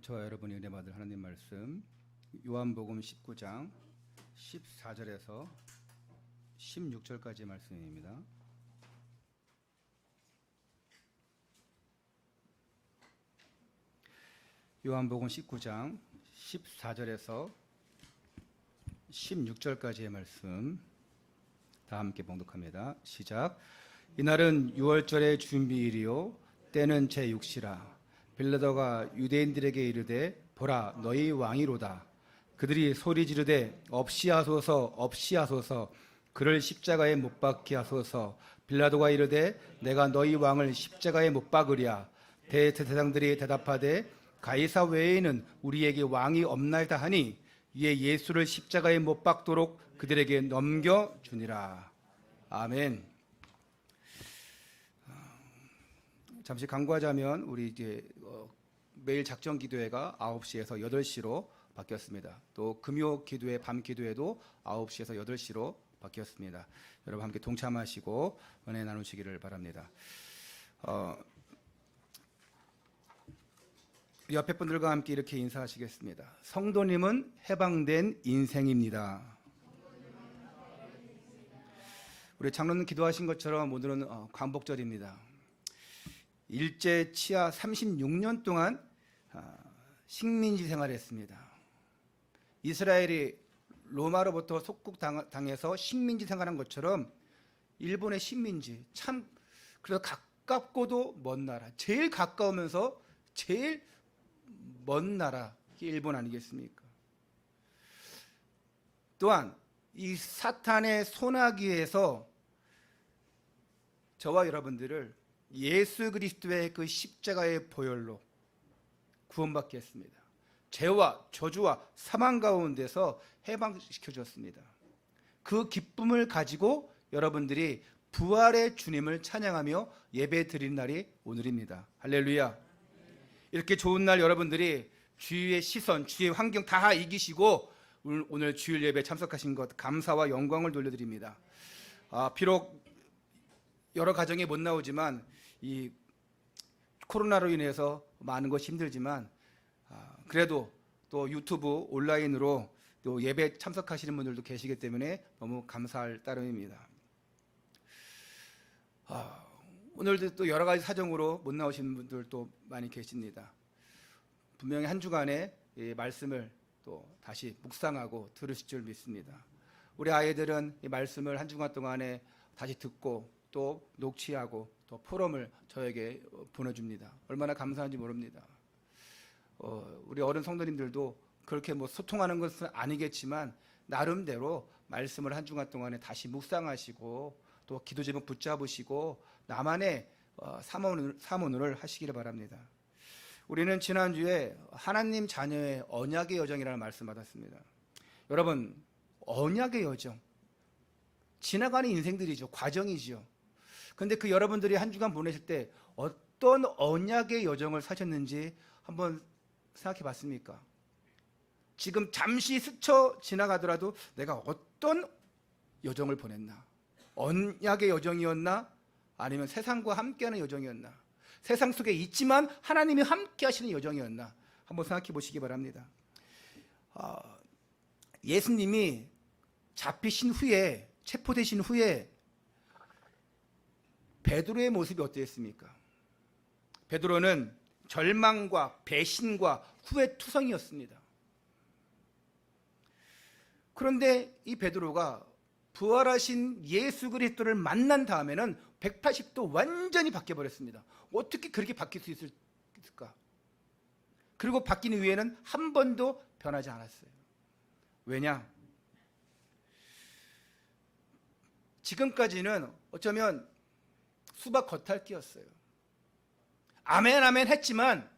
저와 여러분이 은혜 받을 하나님 말씀 요한복음 19장 14절에서 16절까지의 말씀입니다. 요한복음 19장 14절에서 16절까지의 말씀 다 함께 봉독합니다. 시작. 이날은 유월절의 준비일이요 때는 제6시라. 빌라도가 유대인들에게 이르되 보라 너희 왕이로다. 그들이 소리 지르되 없이 하소서 없이 하소서 그를 십자가에 못 박게 하소서. 빌라도가 이르되 내가 너희 왕을 십자가에 못 박으랴. 대제사장들이 대답하되 가이사 외에는 우리에게 왕이 없나이다 하니 이에 예수를 십자가에 못 박도록 그들에게 넘겨주니라. 아멘. 잠시 간구하자면 우리 이제 매일 작정 기도회가 9시에서 8시로 바뀌었습니다. 또 금요 기도회, 밤 기도회도 9시에서 8시로 바뀌었습니다. 여러분 함께 동참하시고 은혜 나누시기를 바랍니다. 옆에 분들과 함께 이렇게 인사하시겠습니다. 성도님은 해방된 인생입니다. 우리 장로님 기도하신 것처럼 오늘은 광복절입니다. 일제 치하 36년 동안 식민지 생활했습니다. 이스라엘이 로마로부터 속국당해서 식민지 생활한 것처럼 일본의 식민지, 참 그래서 가깝고도 먼 나라, 제일 가까우면서 제일 먼 나라, 이게 일본 아니겠습니까? 또한 이 사탄의 소나기에서 저와 여러분들을 예수 그리스도의 그 십자가의 보혈로 구원받게 했습니다. 죄와 저주와 사망 가운데서 해방시켜 주었습니다. 그 기쁨을 가지고 여러분들이 부활의 주님을 찬양하며 예배 드리는 날이 오늘입니다. 할렐루야. 이렇게 좋은 날 여러분들이 주위의 시선, 주위의 환경 다 이기시고 오늘 주일 예배에 참석하신 것 감사와 영광을 돌려드립니다. 비록 여러 가정에 못 나오지만 이 코로나로 인해서 많은 것이 힘들지만 그래도 또 유튜브 온라인으로 또 예배 참석하시는 분들도 계시기 때문에 너무 감사할 따름입니다. 오늘도 또 여러 가지 사정으로 못 나오시는 분들도 많이 계십니다. 분명히 한 주간에 이 말씀을 또 다시 묵상하고 들으실 줄 믿습니다. 우리 아이들은 이 말씀을 한 주간 동안에 다시 듣고 또 녹취하고 또 포럼을 저에게 보내줍니다. 얼마나 감사한지 모릅니다. 우리 어른 성도님들도 그렇게 뭐 소통하는 것은 아니겠지만 나름대로 말씀을 한 주간 동안에 다시 묵상하시고 또 기도 제목 붙잡으시고 나만의 사모를 하시기를 바랍니다. 우리는 지난주에 하나님 자녀의 언약의 여정이라는 말씀 받았습니다. 여러분, 언약의 여정, 지나가는 인생들이죠. 과정이죠. 그런데 그 여러분들이 한 주간 보내실 때 어떤 언약의 여정을 사셨는지 한번 생각해 봤습니까? 지금 잠시 스쳐 지나가더라도 내가 어떤 여정을 보냈나? 언약의 여정이었나? 아니면 세상과 함께하는 여정이었나? 세상 속에 있지만 하나님이 함께 하시는 여정이었나? 한번 생각해 보시기 바랍니다. 예수님이 잡히신 후에, 체포되신 후에 베드로의 모습이 어땠습니까? 베드로는 절망과 배신과 후회투성이었습니다. 그런데 이 베드로가 부활하신 예수 그리스도를 만난 다음에는 180도 완전히 바뀌어버렸습니다. 어떻게 그렇게 바뀔 수 있을까? 그리고 바뀐 이후에는 한 번도 변하지 않았어요. 왜냐? 지금까지는 어쩌면 수박 겉핥기였어요. 아멘 아멘 했지만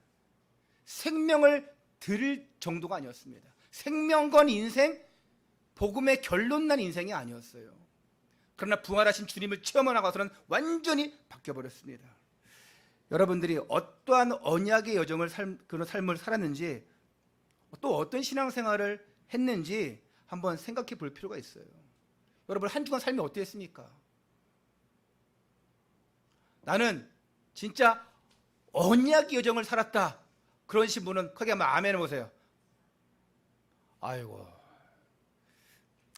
생명을 들을 정도가 아니었습니다. 생명 건 인생, 복음의 결론 난 인생이 아니었어요. 그러나 부활하신 주님을 체험하고 나서는 완전히 바뀌어버렸습니다. 여러분들이 어떠한 언약의 여정을 그런 삶을 살았는지 또 어떤 신앙생활을 했는지 한번 생각해 볼 필요가 있어요. 여러분 한 주간 삶이 어땠습니까? 나는 진짜 언약의 여정을 살았다. 그러신 분은 크게 한번 아멘 해보세요. 아이고,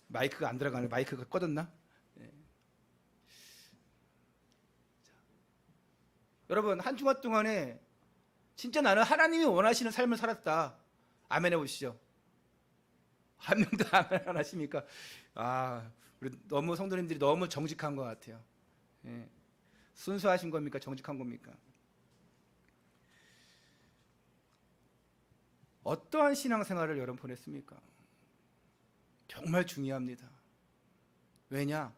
마이크가 안 들어가네. 마이크가 꺼졌나? 네. 여러분, 한 주간 동안에 진짜 나는 하나님이 원하시는 삶을 살았다. 아멘 해보시죠. 한 명도 아멘 안 하십니까? 우리 너무 성도님들이 너무 정직한 것 같아요. 예. 순수하신 겁니까? 정직한 겁니까? 어떠한 신앙생활을 여러분 보냈습니까? 정말 중요합니다. 왜냐?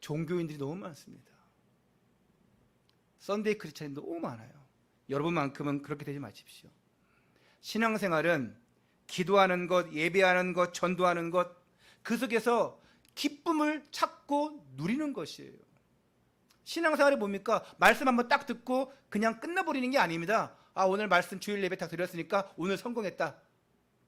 종교인들이 너무 많습니다. 썬데이 크리스찬이 너무 많아요. 여러분만큼은 그렇게 되지 마십시오. 신앙생활은 기도하는 것, 예배하는 것, 전도하는 것, 그 속에서 기쁨을 찾고 누리는 것이에요. 신앙생활이 뭡니까? 말씀 한번 딱 듣고 그냥 끝나버리는 게 아닙니다. 오늘 말씀 주일 예배 딱 드렸으니까 오늘 성공했다.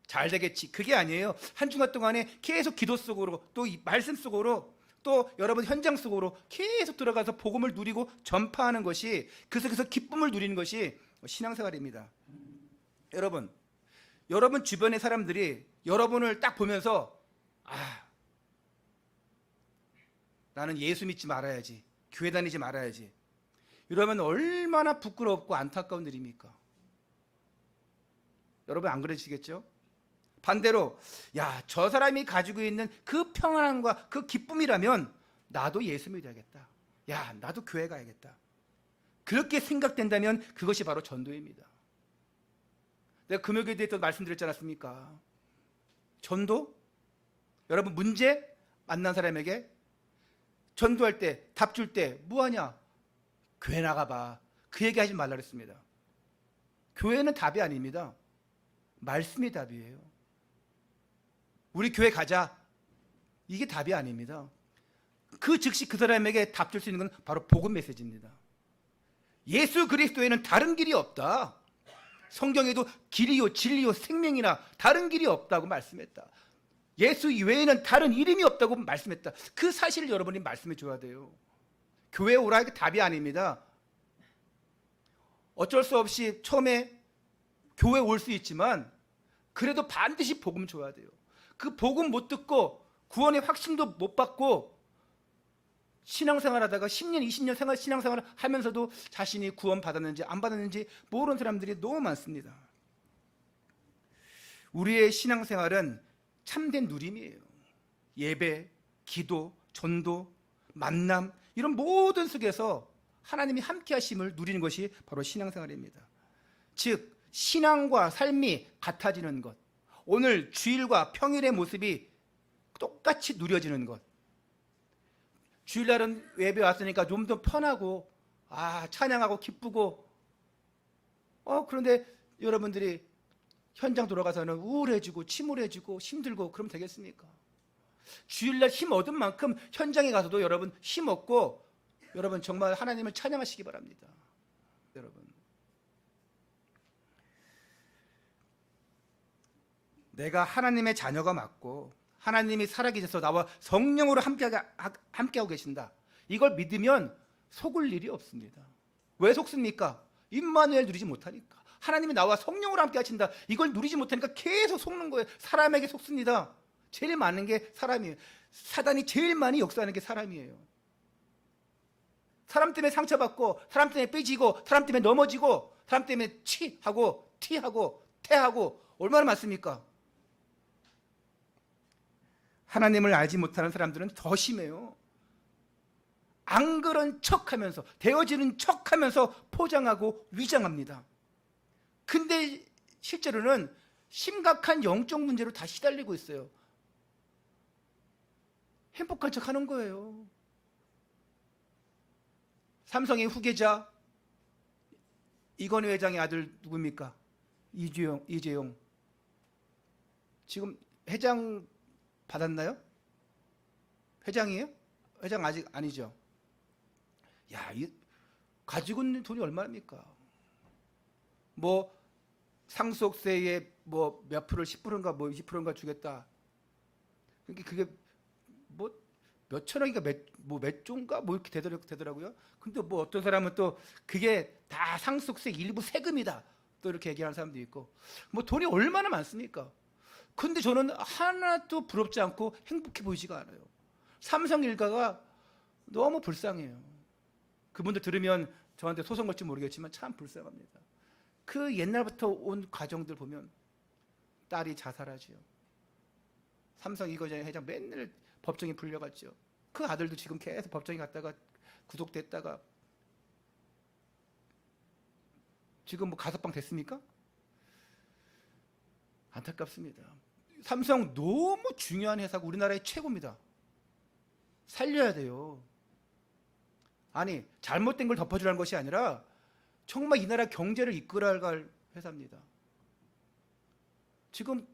잘 되겠지. 그게 아니에요. 한 주간 동안에 계속 기도 속으로, 또 이 말씀 속으로, 또 여러분 현장 속으로 계속 들어가서 복음을 누리고 전파하는 것이, 그 속에서 기쁨을 누리는 것이 신앙생활입니다. 여러분 주변의 사람들이 여러분을 딱 보면서 나는 예수 믿지 말아야지, 교회 다니지 말아야지, 이러면 얼마나 부끄럽고 안타까운 일입니까? 여러분 안 그러시겠죠? 반대로 저 사람이 가지고 있는 그 평안함과 그 기쁨이라면 나도 예수 믿어야겠다, 나도 교회 가야겠다, 그렇게 생각된다면 그것이 바로 전도입니다. 내가 금요일에 대해서 말씀드렸지 않았습니까? 전도? 여러분 문제 만난 사람에게 전도할 때, 답 줄 때 뭐하냐? 교회 나가봐. 그 얘기 하지 말라 그랬습니다. 교회는 답이 아닙니다. 말씀이 답이에요. 우리 교회 가자. 이게 답이 아닙니다. 그 즉시 그 사람에게 답 줄 수 있는 건 바로 복음 메시지입니다. 예수 그리스도에는 다른 길이 없다. 성경에도 길이요 진리요 생명이나 다른 길이 없다고 말씀했다. 예수 외에는 다른 이름이 없다고 말씀했다. 그 사실을 여러분이 말씀해 줘야 돼요. 교회에 오라 이게 답이 아닙니다. 어쩔 수 없이 처음에 교회에 올 수 있지만 그래도 반드시 복음 줘야 돼요. 그 복음 못 듣고 구원의 확신도 못 받고 신앙생활 하다가 10년, 20년 신앙생활을 하면서도 자신이 구원 받았는지 안 받았는지 모르는 사람들이 너무 많습니다. 우리의 신앙생활은 참된 누림이에요. 예배, 기도, 전도, 만남, 이런 모든 속에서 하나님이 함께 하심을 누리는 것이 바로 신앙생활입니다. 즉 신앙과 삶이 같아지는 것, 오늘 주일과 평일의 모습이 똑같이 누려지는 것. 주일날은 예배 왔으니까 좀 더 편하고 찬양하고 기쁘고, 그런데 여러분들이 현장 돌아가서는 우울해지고 침울해지고 힘들고 그러면 되겠습니까? 주일날 힘 얻은 만큼 현장에 가서도 여러분 힘 얻고 여러분 정말 하나님을 찬양하시기 바랍니다. 여러분, 내가 하나님의 자녀가 맞고 하나님이 살아계셔서 나와 성령으로 함께하고 계신다, 이걸 믿으면 속을 일이 없습니다. 왜 속습니까? 임마누엘 누리지 못하니까. 하나님이 나와 성령으로 함께 하신다, 이걸 누리지 못하니까 계속 속는 거예요. 사람에게 속습니다. 제일 많은 게 사람이에요. 사단이 제일 많이 역사하는 게 사람이에요. 사람 때문에 상처받고, 사람 때문에 삐지고, 사람 때문에 넘어지고, 사람 때문에 치하고 티하고 태하고 얼마나 많습니까? 하나님을 알지 못하는 사람들은 더 심해요. 안 그런 척하면서, 되어지는 척하면서 포장하고 위장합니다. 근데 실제로는 심각한 영적 문제로 다 시달리고 있어요. 행복한 척하는 거예요. 삼성의 후계자 이건희 회장의 아들 누굽니까? 이재용. 지금 회장 받았나요? 회장이에요? 회장 아직 아니죠. 가지고 있는 돈이 얼마입니까? 상속세에 몇 프로, 10%인가 20%인가 주겠다. 그게 몇천 원인가 몇 조인가 뭐 이렇게 되더라고요. 근데 뭐 어떤 사람은 또 그게 다 상속세 일부 세금이다 또 이렇게 얘기하는 사람도 있고, 뭐 돈이 얼마나 많습니까? 근데 저는 하나도 부럽지 않고 행복해 보이지가 않아요. 삼성 일가가 너무 불쌍해요. 그분들 들으면 저한테 소송 걸지 모르겠지만 참 불쌍합니다. 그 옛날부터 온 가정들 보면 딸이 자살하지요. 삼성 이거제 회장 맨날 법정에 불려갔죠. 그 아들도 지금 계속 법정에 갔다가 구속됐다가 지금 뭐 가석방 됐습니까? 안타깝습니다. 삼성 너무 중요한 회사고 우리나라의 최고입니다. 살려야 돼요. 아니 잘못된 걸 덮어주라는 것이 아니라 정말 이 나라 경제를 이끌어갈 회사입니다. 지금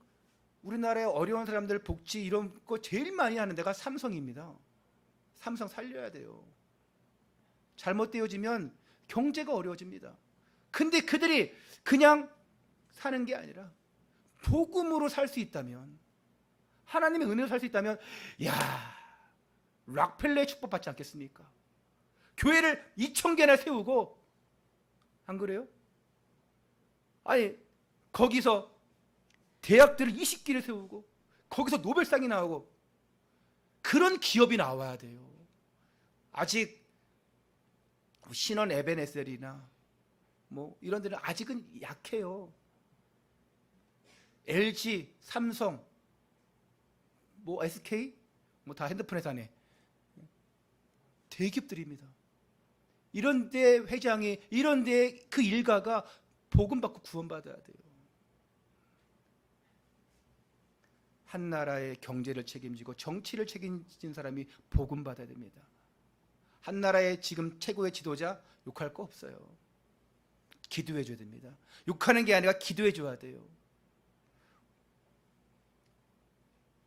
우리나라의 어려운 사람들 복지 이런 거 제일 많이 하는 데가 삼성입니다. 삼성 살려야 돼요. 잘못되어지면 경제가 어려워집니다. 근데 그들이 그냥 사는 게 아니라 복음으로 살 수 있다면, 하나님의 은혜로 살 수 있다면, 야, 락펠레의 축복받지 않겠습니까? 교회를 2,000개나 세우고, 안 그래요? 아니 거기서 대학들을 20개를 세우고 거기서 노벨상이 나오고 그런 기업이 나와야 돼요. 아직 신원 에베네셀이나 뭐 이런 데는 아직은 약해요. LG, 삼성, 뭐 SK 뭐 다 핸드폰 회사네. 대기업들입니다. 이런 데 회장이, 이런 데 그 일가가 복음 받고 구원받아야 돼요. 한 나라의 경제를 책임지고 정치를 책임진 사람이 복음 받아야 됩니다. 한 나라의 지금 최고의 지도자 욕할 거 없어요. 기도해 줘야 됩니다. 욕하는 게 아니라 기도해 줘야 돼요.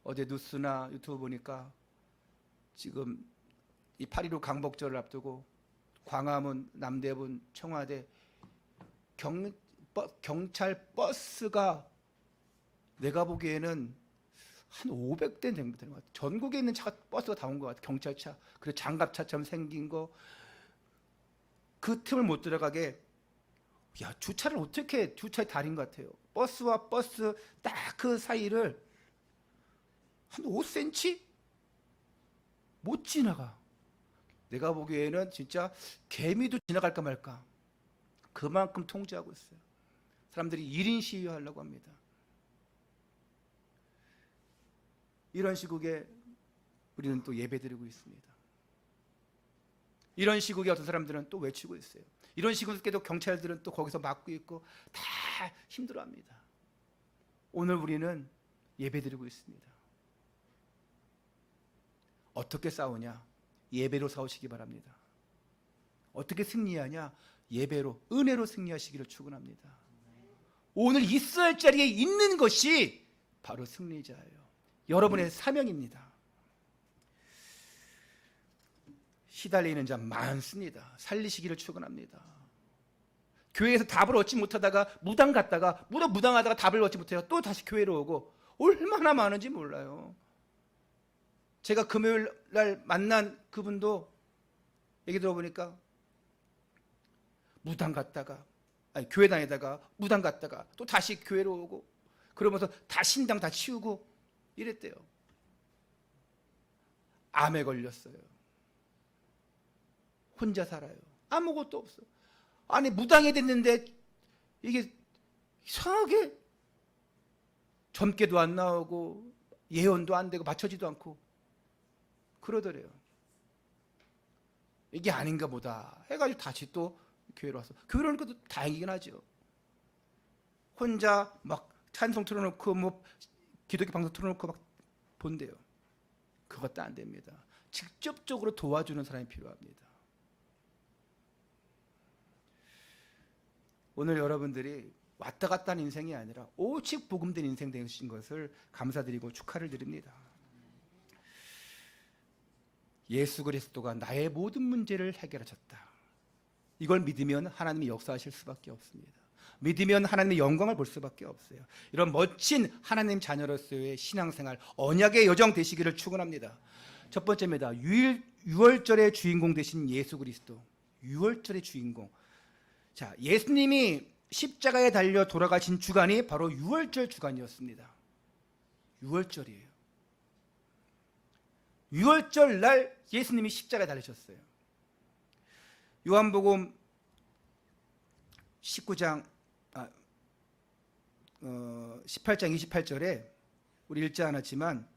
어제 뉴스나 유튜브 보니까 지금 이 8.15 강복절을 앞두고 광화문, 남대문, 청와대 경찰 버스가 내가 보기에는 한 500대 정도 되는 것 같아요. 전국에 있는 버스가 다 온 것 같아요. 경찰차, 그리고 장갑차처럼 생긴 거. 그 틈을 못 들어가게, 야, 주차를 어떻게, 주차의 달인 것 같아요. 버스와 버스 딱 그 사이를 한 5cm? 못 지나가. 내가 보기에는 진짜 개미도 지나갈까 말까. 그만큼 통제하고 있어요. 사람들이 1인 시위하려고 합니다. 이런 시국에 우리는 또 예배드리고 있습니다. 이런 시국에 어떤 사람들은 또 외치고 있어요. 이런 시국에도 경찰들은 또 거기서 막고 있고 다 힘들어합니다. 오늘 우리는 예배드리고 있습니다. 어떻게 싸우냐? 예배로 싸우시기 바랍니다. 어떻게 승리하냐? 예배로, 은혜로 승리하시기를 축원합니다. 오늘 있어야 할 자리에 있는 것이 바로 승리자예요. 여러분의 사명입니다. 시달리는 자 많습니다. 살리시기를 축원합니다. 교회에서 답을 얻지 못하다가 무당 갔다가 무당하다가 답을 얻지 못해요. 또 다시 교회로 오고 얼마나 많은지 몰라요. 제가 금요일 날 만난 그분도 얘기 들어보니까 무당 갔다가, 아니 교회 다니다가 무당 갔다가 또 다시 교회로 오고 그러면서 다 신당 다 치우고 이랬대요. 암에 걸렸어요. 혼자 살아요. 아무것도 없어. 아니 무당이 됐는데 이게 이상하게 점괘도 안 나오고 예언도 안 되고 맞춰지도 않고 그러더래요. 이게 아닌가 보다 해가지고 다시 또 교회로 와서, 교회로 오니까 또 다행이긴 하죠. 혼자 막 찬송 틀어놓고 뭐 기독교 방송 틀어놓고 막 본대요. 그것도 안 됩니다. 직접적으로 도와주는 사람이 필요합니다. 오늘 여러분들이 왔다 갔다 하는 인생이 아니라 오직 복음된 인생 되신 것을 감사드리고 축하를 드립니다. 예수 그리스도가 나의 모든 문제를 해결하셨다. 이걸 믿으면 하나님이 역사하실 수밖에 없습니다. 믿으면 하나님의 영광을 볼 수밖에 없어요. 이런 멋진 하나님 자녀로서의 신앙생활, 언약의 여정 되시기를 축원합니다. 첫 번째입니다. 유월절의 주인공 되신 예수 그리스도. 유월절의 주인공. 자, 예수님이 십자가에 달려 돌아가신 주간이 바로 유월절 주간이었습니다. 유월절이에요. 유월절 날 예수님이 십자가에 달리셨어요. 요한복음 18장 28절에 우리 읽지 않았지만,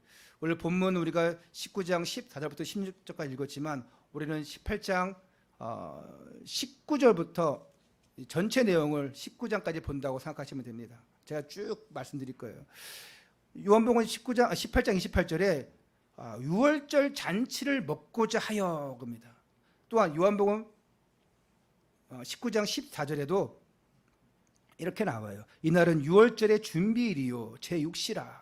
오늘 본문 우리가 19장 14절부터 16절까지 읽었지만, 우리는 18장 19절부터 전체 내용을 19장까지 본다고 생각하시면 됩니다. 제가 쭉 말씀드릴 거예요. 요한복음 18장 28절에 유월절 잔치를 먹고자 하여 겁니다. 또한 요한복음 19장 14절에도 이렇게 나와요. 이날은 유월절의 준비일이요 제6시라.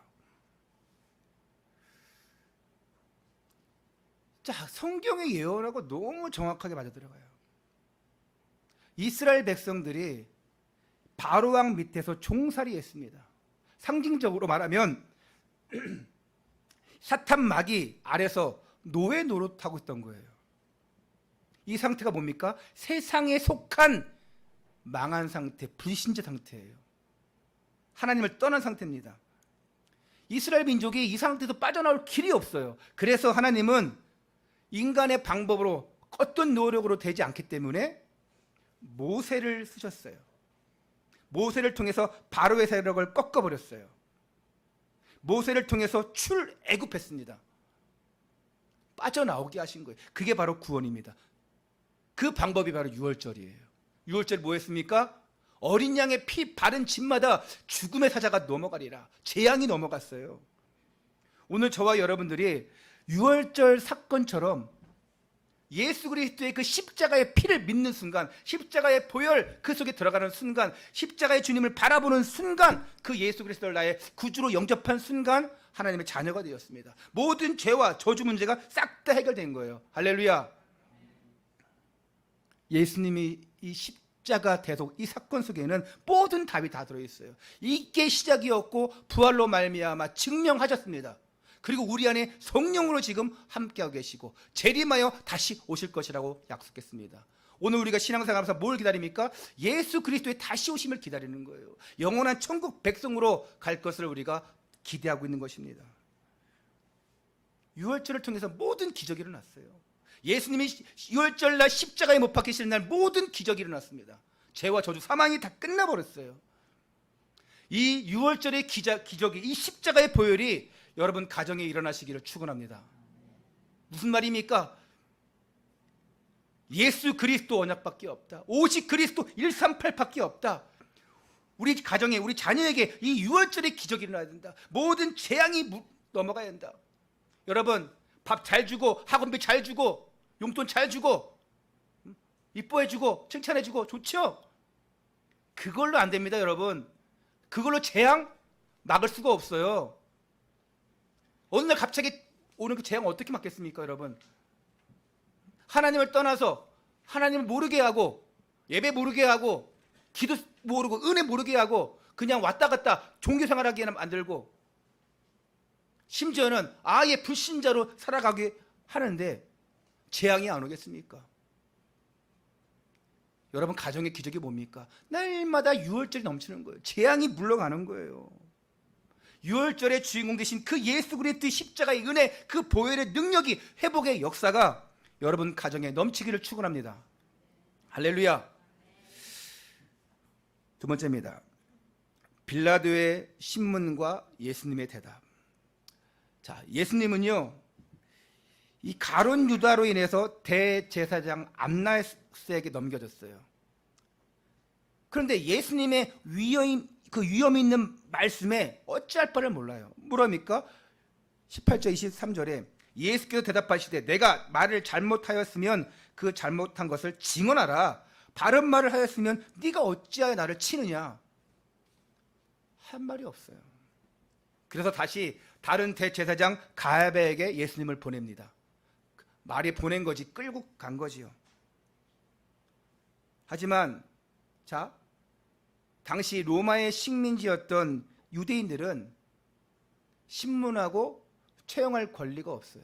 자, 성경의 예언하고 너무 정확하게 맞아들어가요. 이스라엘 백성들이 바로왕 밑에서 종살이했습니다. 상징적으로 말하면 사탄 마귀 아래서 노예 노릇하고 있던 거예요. 이 상태가 뭡니까? 세상에 속한 망한 상태, 불신자 상태예요. 하나님을 떠난 상태입니다. 이스라엘 민족이 이 상태에서 빠져나올 길이 없어요. 그래서 하나님은 인간의 방법으로 어떤 노력으로 되지 않기 때문에 모세를 쓰셨어요. 모세를 통해서 바로의 세력을 꺾어버렸어요. 모세를 통해서 출애굽했습니다. 빠져나오게 하신 거예요. 그게 바로 구원입니다. 그 방법이 바로 유월절이에요. 유월절 뭐 했습니까? 어린 양의 피 바른 집마다 죽음의 사자가 넘어가리라. 재앙이 넘어갔어요. 오늘 저와 여러분들이 유월절 사건처럼 예수 그리스도의 그 십자가의 피를 믿는 순간, 십자가의 보혈 그 속에 들어가는 순간, 십자가의 주님을 바라보는 순간, 그 예수 그리스도를 나의 구주로 영접한 순간 하나님의 자녀가 되었습니다. 모든 죄와 저주 문제가 싹 다 해결된 거예요. 할렐루야. 예수님이 이 십자가 대속 이 사건 속에는 모든 답이 다 들어있어요. 이게 시작이었고 부활로 말미암아 증명하셨습니다. 그리고 우리 안에 성령으로 지금 함께하고 계시고 재림하여 다시 오실 것이라고 약속했습니다. 오늘 우리가 신앙생활하면서 뭘 기다립니까? 예수 그리스도의 다시 오심을 기다리는 거예요. 영원한 천국 백성으로 갈 것을 우리가 기대하고 있는 것입니다. 유월절을 통해서 모든 기적이 일어났어요. 예수님이 유월절날 십자가에 못 박히시는 날 모든 기적이 일어났습니다. 죄와 저주 사망이 다 끝나버렸어요. 이 유월절의 기적이, 이 십자가의 보혈이 여러분 가정에 일어나시기를 축원합니다. 무슨 말입니까? 예수 그리스도 언약밖에 없다. 오직 그리스도 138밖에 없다. 우리 가정에, 우리 자녀에게 이 유월절의 기적이 일어나야 된다. 모든 재앙이 넘어가야 된다. 여러분, 밥 잘 주고, 학원비 잘 주고, 용돈 잘 주고, 이뻐해 주고, 칭찬해 주고, 좋죠? 그걸로 안 됩니다, 여러분. 그걸로 재앙 막을 수가 없어요. 어느 날 갑자기 오는 그 재앙 어떻게 막겠습니까, 여러분? 하나님을 떠나서 하나님을 모르게 하고, 예배 모르게 하고, 기도 모르고, 은혜 모르게 하고, 그냥 왔다 갔다 종교생활하게 만들고, 심지어는 아예 불신자로 살아가게 하는데 재앙이 안 오겠습니까? 여러분, 가정의 기적이 뭡니까? 날마다 유월절이 넘치는 거예요. 재앙이 물러가는 거예요. 유월절의 주인공 되신 그 예수 그리스도의 십자가의 은혜, 그 보혈의 능력이, 회복의 역사가 여러분 가정에 넘치기를 축원합니다. 할렐루야. 두 번째입니다. 빌라도의 신문과 예수님의 대답. 자, 예수님은요, 이 가룟 유다로 인해서 대제사장 안나스에게 넘겨졌어요. 그런데 예수님의 위험 있는 말씀에 어찌할 바를 몰라요. 뭐랍니까? 18절 23절에 예수께서 대답하시되 내가 말을 잘못하였으면 그 잘못한 것을 증언하라. 바른 말을 하였으면 네가 어찌하여 나를 치느냐. 한 말이 없어요. 그래서 다시 다른 대제사장 가야바에게 예수님을 보냅니다. 말이 보낸 거지, 끌고 간 거지요. 하지만 자, 당시 로마의 식민지였던 유대인들은 신문하고 채용할 권리가 없어요.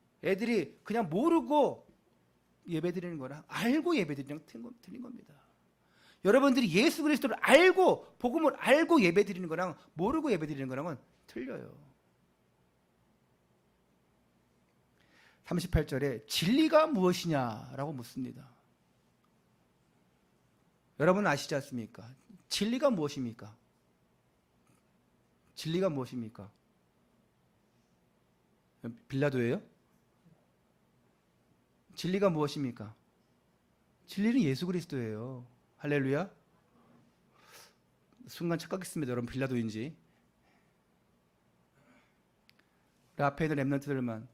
애들이 그냥 모르고 예배드리는 거랑 알고 예배드리는 건 틀린 겁니다. 여러분들이 예수 그리스도를 알고 복음을 알고 예배드리는 거랑 모르고 예배드리는 거랑은 틀려요. 38절에 진리가 무엇이냐라고 묻습니다. 여러분 아시지 않습니까? 진리가 무엇입니까? 진리가 무엇입니까? 빌라도예요? 진리가 무엇입니까? 진리는 예수 그리스도예요. 할렐루야. 순간 착각했습니다. 여러분 빌라도인지. 우리 앞에 있는 랩런트들만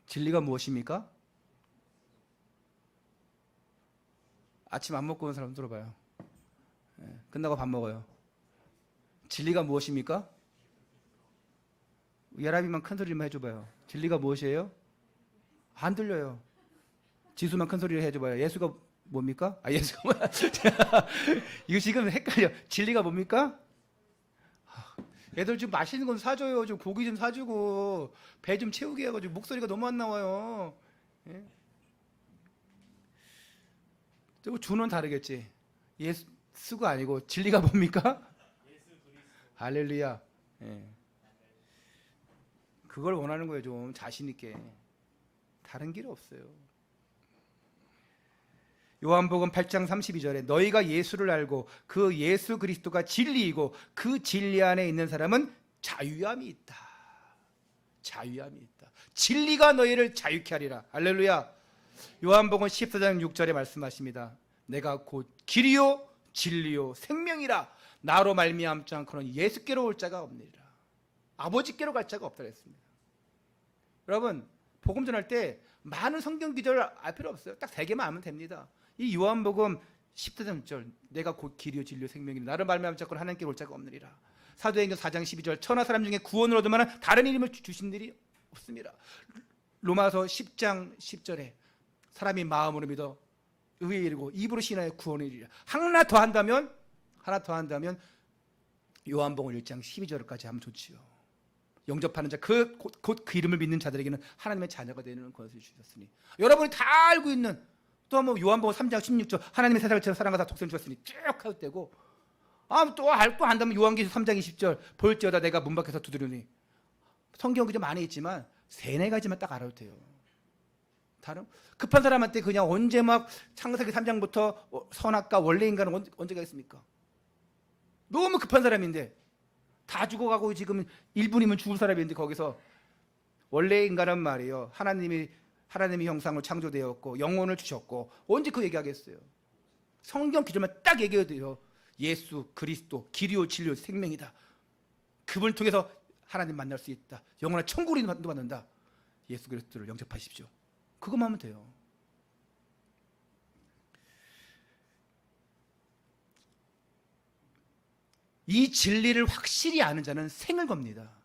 진리가 무엇입니까? 아침 안 먹고 온 사람 들어봐요. 끝나고 밥 먹어요. 진리가 무엇입니까? 예람이만 큰 소리만 해줘봐요. 진리가 무엇이에요? 안 들려요. 지수만 큰 소리를 해줘봐요. 예수가 뭡니까? 예수가 뭐야? 이거 지금 헷갈려. 진리가 뭡니까? 애들 좀 맛있는 건 사줘요. 좀 고기 좀 사주고 배 좀 채우게 해가지고 목소리가 너무 안 나와요. 예? 주는 다르겠지. 예수가 아니고 진리가 뭡니까? 할렐루야. 예. 그걸 원하는 거예요. 좀 자신 있게. 다른 길 없어요. 요한복음 8장 32절에 너희가 예수를 알고 그 예수 그리스도가 진리이고 그 진리 안에 있는 사람은 자유함이 있다. 자유함이 있다. 진리가 너희를 자유케 하리라. 할렐루야. 요한복음 14장 6절에 말씀하십니다. 내가 곧 길이요 진리요 생명이라. 나로 말미암지 않고는 예수께로 올 자가 없느니라. 아버지께로 갈 자가 없다 그랬습니다. 여러분 복음 전할 때 많은 성경 기절을 알 필요 없어요. 딱 3개만 알면 됩니다. 이 요한복음 10절 내가 곧 길이요 진리요 생명이라. 나를 말미암지 않고는 하나님께 올 자가 없느니라. 사도행전 4장 12절 천하 사람 중에 구원을 얻을 만한 다른 이름을 주신 일이 없습니다. 로마서 10장 10절에 사람이 마음으로 믿어 의에 이르고 입으로 신하여 구원을 이르리라. 하나 더 한다면 요한복음 1장 12절까지 하면 좋지요. 영접하는 자 곧 그 이름을 믿는 자들에게는 하나님의 자녀가 되는 것을 주셨으니. 여러분이 다 알고 있는 또 한번 요한복음 3장 16절 하나님의 세상을 처럼 사랑하사 독생을 주셨으니 쭉 하도 되고 또 안다면 요한계시록 3장 20절 볼지어다 내가 문 밖에서 두드리니. 성경이 좀 많이 있지만 3-4가지만 딱 알아도 돼요. 다른 급한 사람한테 그냥 언제 막 창세기 3장부터 선악과 원래 인간은 언제 가겠습니까? 너무 급한 사람인데 다 죽어가고 지금 1분이면 죽을 사람인데 거기서 원래 인간은 말이에요. 하나님의 형상으로 창조되었고 영혼을 주셨고 언제 그 얘기하겠어요? 성경 기준만 딱 얘기해도 돼요. 예수 그리스도 길이요 진리요 생명이다. 그분을 통해서 하나님 만날 수 있다. 영원한 천국을 받는다. 예수 그리스도를 영접하십시오. 그것만 하면 돼요. 이 진리를 확실히 아는 자는 생을 겁니다.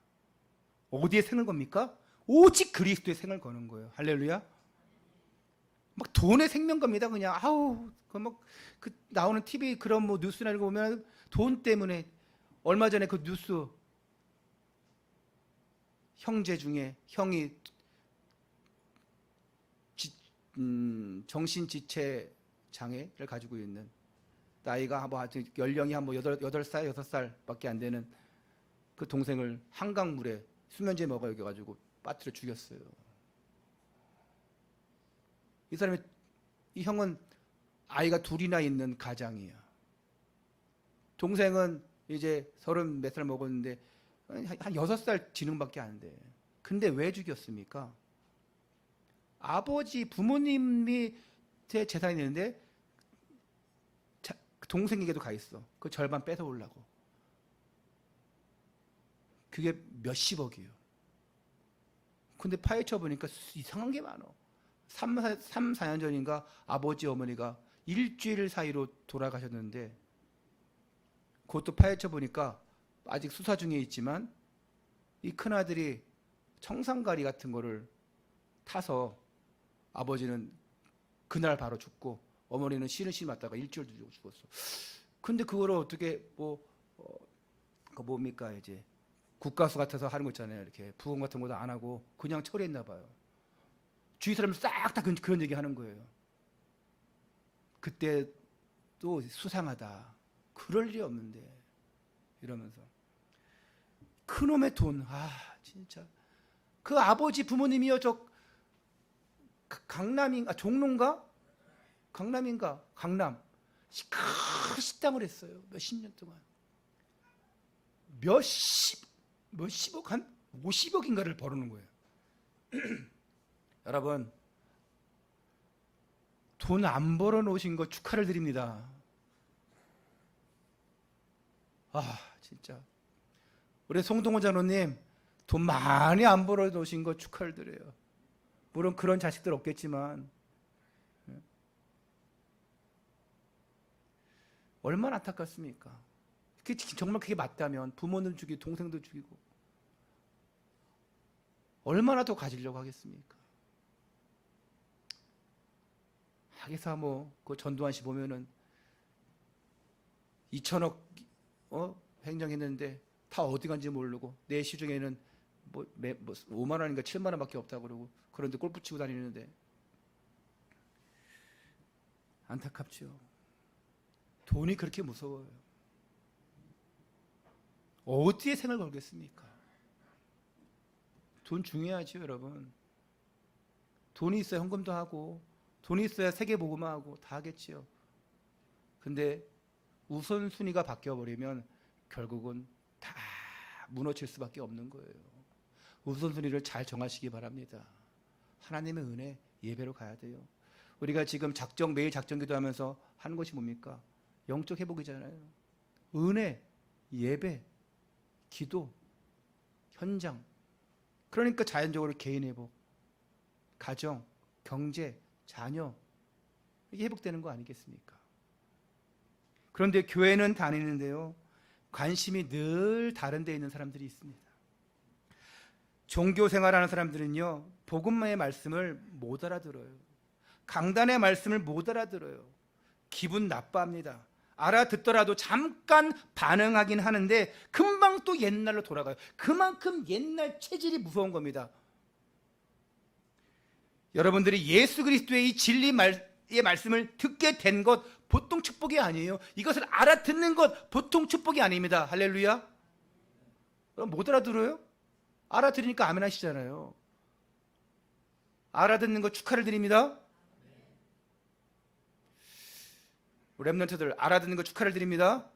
어디에 생을 겁니까? 오직 그리스도의 생을 거는 거예요. 할렐루야. 막 돈의 생명 겁니다. 그냥 그 나오는 TV 그런 뉴스나 이런 거 보면 돈 때문에 얼마 전에 그 뉴스 형제 중에 형이 정신지체 장애를 가지고 있는 나이가 연령이 한 8살, 6살밖에 안 되는 그 동생을 한강물에 수면제 먹어 여겨가지고 빠뜨려 죽였어요. 이 형은 아이가 2이나 있는 가장이야. 동생은 이제 30 몇 살 먹었는데 한 6살 지능밖에 안 돼. 근데 왜 죽였습니까? 부모님이 재산이 있는데 동생에게도 가 있어. 그 절반 뺏어오려고. 그게 몇십억이에요. 근데 파헤쳐 보니까 이상한 게 많아. 4년 전인가 아버지 어머니가 일주일 사이로 돌아가셨는데 그것도 파헤쳐 보니까 아직 수사 중에 있지만 이 큰아들이 청산가리 같은 거를 타서 아버지는 그날 바로 죽고 어머니는 쉬는 맞다가 일주일 뒤고 죽었어. 근데 그거를 어떻게 뭡니까 이제 국가수 같아서 하는 거 있잖아요. 이렇게 부검 같은 것도 안 하고 그냥 처리했나 봐요. 주위 사람 싹 다 그런 얘기 하는 거예요. 그때 또 수상하다. 그럴 일이 없는데 이러면서 그놈의 돈. 진짜 그 아버지 부모님이요 저 강남인가 종로인가 강남인가 강남 큰 식당을 했어요. 몇십 년 동안 몇십억 한 50억인가를 벌어놓은 거예요. 여러분 돈 안 벌어놓으신 거 축하를 드립니다. 진짜 우리 송동호 장로님 돈 많이 안 벌어놓으신 거 축하를 드려요. 물론 그런 자식들 없겠지만 얼마나 안타깝습니까? 정말 그게 맞다면 부모님 죽이고 동생도 죽이고 얼마나 더 가지려고 하겠습니까? 하기사 그 전두환 씨 보면은 2천억 횡령했는데 다 어디 간지 모르고 내 시중에는 5만 원인가 7만 원밖에 없다고 그러고 그런데 골프 치고 다니는데 안타깝죠. 돈이 그렇게 무서워요. 어디에 생을 걸겠습니까? 돈 중요하죠, 여러분. 돈이 있어야 헌금도 하고 돈이 있어야 세계복음화 하고 다 하겠지요. 근데 우선순위가 바뀌어버리면 결국은 다 무너질 수밖에 없는 거예요. 우선순위를 잘 정하시기 바랍니다. 하나님의 은혜, 예배로 가야 돼요. 우리가 지금 매일 작정 기도하면서 하는 것이 뭡니까? 영적 회복이잖아요. 은혜, 예배, 기도, 현장. 그러니까 자연적으로 개인 회복, 가정, 경제, 자녀 이게 회복되는 거 아니겠습니까? 그런데 교회는 다니는데요. 관심이 늘 다른 데 있는 사람들이 있습니다. 종교 생활하는 사람들은요. 복음의 말씀을 못 알아들어요. 강단의 말씀을 못 알아들어요. 기분 나빠합니다. 알아듣더라도 잠깐 반응하긴 하는데 금방 또 옛날로 돌아가요. 그만큼 옛날 체질이 무서운 겁니다. 여러분들이 예수 그리스도의 이 진리의 말씀을 듣게 된 것 보통 축복이 아니에요. 이것을 알아듣는 것 보통 축복이 아닙니다. 할렐루야. 못 알아들어요? 알아들으니까 아멘 하시잖아요. 알아듣는 것 축하를 드립니다. 렘넌트들 알아듣는 것 축하를 드립니다.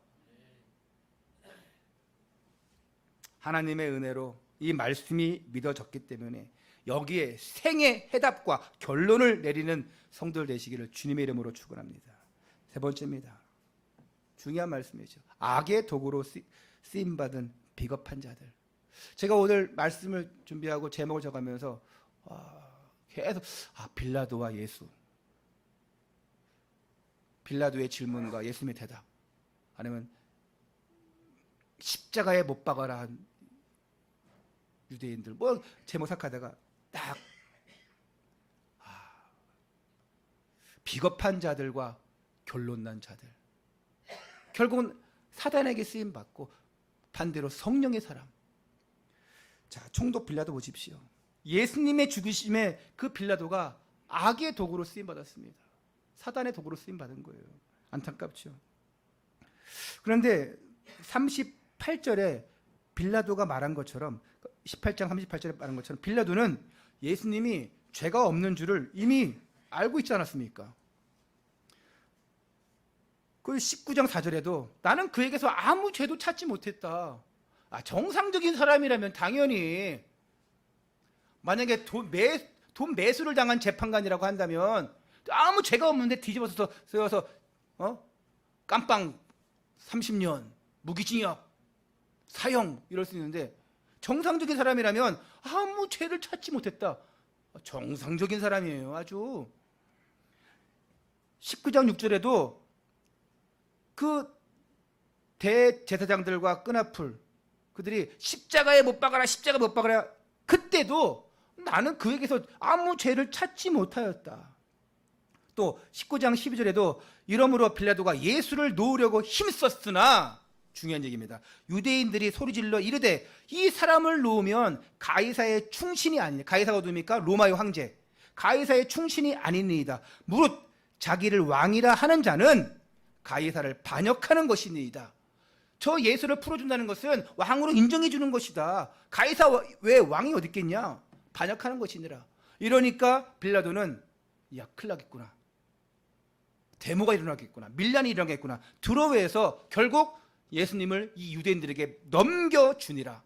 하나님의 은혜로 이 말씀이 믿어졌기 때문에 여기에 생의 해답과 결론을 내리는 성도들 되시기를 주님의 이름으로 축원합니다. 세 번째입니다. 중요한 말씀이죠. 악의 도구로 쓰임받은 비겁한 자들. 제가 오늘 말씀을 준비하고 제목을 적으면서 계속 빌라도와 예수, 빌라도의 질문과 예수님의 대답, 아니면 십자가에 못 박아라 한 유대인들 제목 생각하다가 딱 비겁한 자들과 결론난 자들. 결국은 사단에게 쓰임받고 반대로 성령의 사람. 자, 총독 빌라도 보십시오. 예수님의 죽으심에 그 빌라도가 악의 도구로 쓰임받았습니다. 사단의 도구로 쓰임받은 거예요. 안타깝죠. 그런데 38절에 빌라도가 말한 것처럼 18장 38절에 말한 것처럼 빌라도는 예수님이 죄가 없는 줄을 이미 알고 있지 않았습니까? 그 19장 4절에도 나는 그에게서 아무 죄도 찾지 못했다. 정상적인 사람이라면 당연히 만약에 돈 매수를 당한 재판관이라고 한다면 아무 죄가 없는데 뒤집어서 쓰여서 깜빵 30년 무기징역 사형 이럴 수 있는데 정상적인 사람이라면 아무 죄를 찾지 못했다. 정상적인 사람이에요. 아주 19장 6절에도 그 대제사장들과 끈앞을 그들이 십자가에 못 박아라 십자가에 못 박아라 그때도 나는 그에게서 아무 죄를 찾지 못하였다. 또 19장 12절에도 이러므로 빌라도가 예수를 놓으려고 힘썼으나 중요한 얘기입니다. 유대인들이 소리질러 이르되 이 사람을 놓으면 가이사의 충신이 아니냐. 가이사가 누굽니까? 로마의 황제. 가이사의 충신이 아니니이다. 무릇 자기를 왕이라 하는 자는 가이사를 반역하는 것이니이다. 저 예수를 풀어준다는 것은 왕으로 인정해 주는 것이다. 가이사 왜 왕이 어디 있겠냐? 반역하는 것이니라. 이러니까 빌라도는 야, 큰일 나겠구나. 데모가 일어나겠구나. 밀란이 일어나겠구나. 두려워해서 결국 예수님을 이 유대인들에게 넘겨주니라.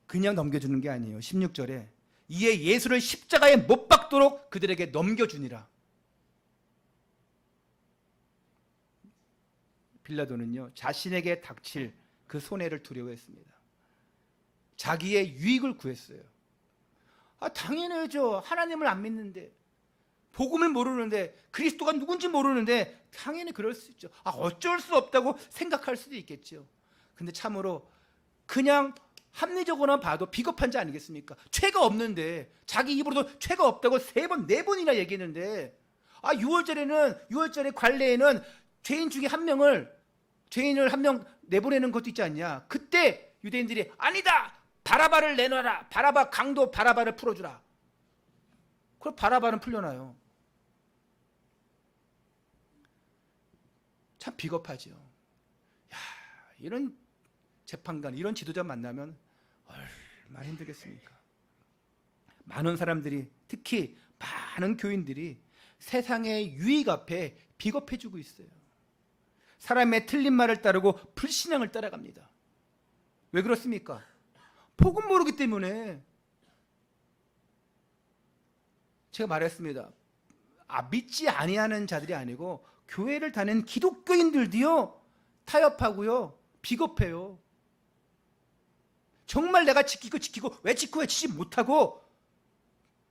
그냥 넘겨주는 게 아니에요. 16절에 이에 예수를 십자가에 못 박도록 그들에게 넘겨주니라. 빌라도는요, 자신에게 닥칠 그 손해를 두려워했습니다. 자기의 유익을 구했어요. 당연하죠. 하나님을 안 믿는데, 복음을 모르는데, 그리스도가 누군지 모르는데 당연히 그럴 수 있죠. 어쩔 수 없다고 생각할 수도 있겠죠. 근데 참으로 그냥 합리적으로만 봐도 비겁한 자 아니겠습니까? 죄가 없는데, 자기 입으로도 죄가 없다고 3번, 4번이나 얘기했는데, 6월절에 관례에는 죄인을 한 명 내보내는 것도 있지 않냐. 그때 유대인들이 아니다, 바라바를 내놔라, 강도 바라바를 풀어주라. 그럼 바라바는 풀려나요. 참 비겁하죠. 이런 재판관, 이런 지도자 만나면 얼마나 힘들겠습니까? 많은 사람들이, 특히 많은 교인들이 세상의 유익 앞에 비겁해지고 있어요. 사람의 틀린 말을 따르고 불신앙을 따라갑니다. 왜 그렇습니까? 복음 모르기 때문에. 제가 말했습니다. 믿지 아니하는 자들이 아니고 교회를 다니는 기독교인들도요, 타협하고요, 비겁해요. 정말 내가 지키고 왜 지키지 못하고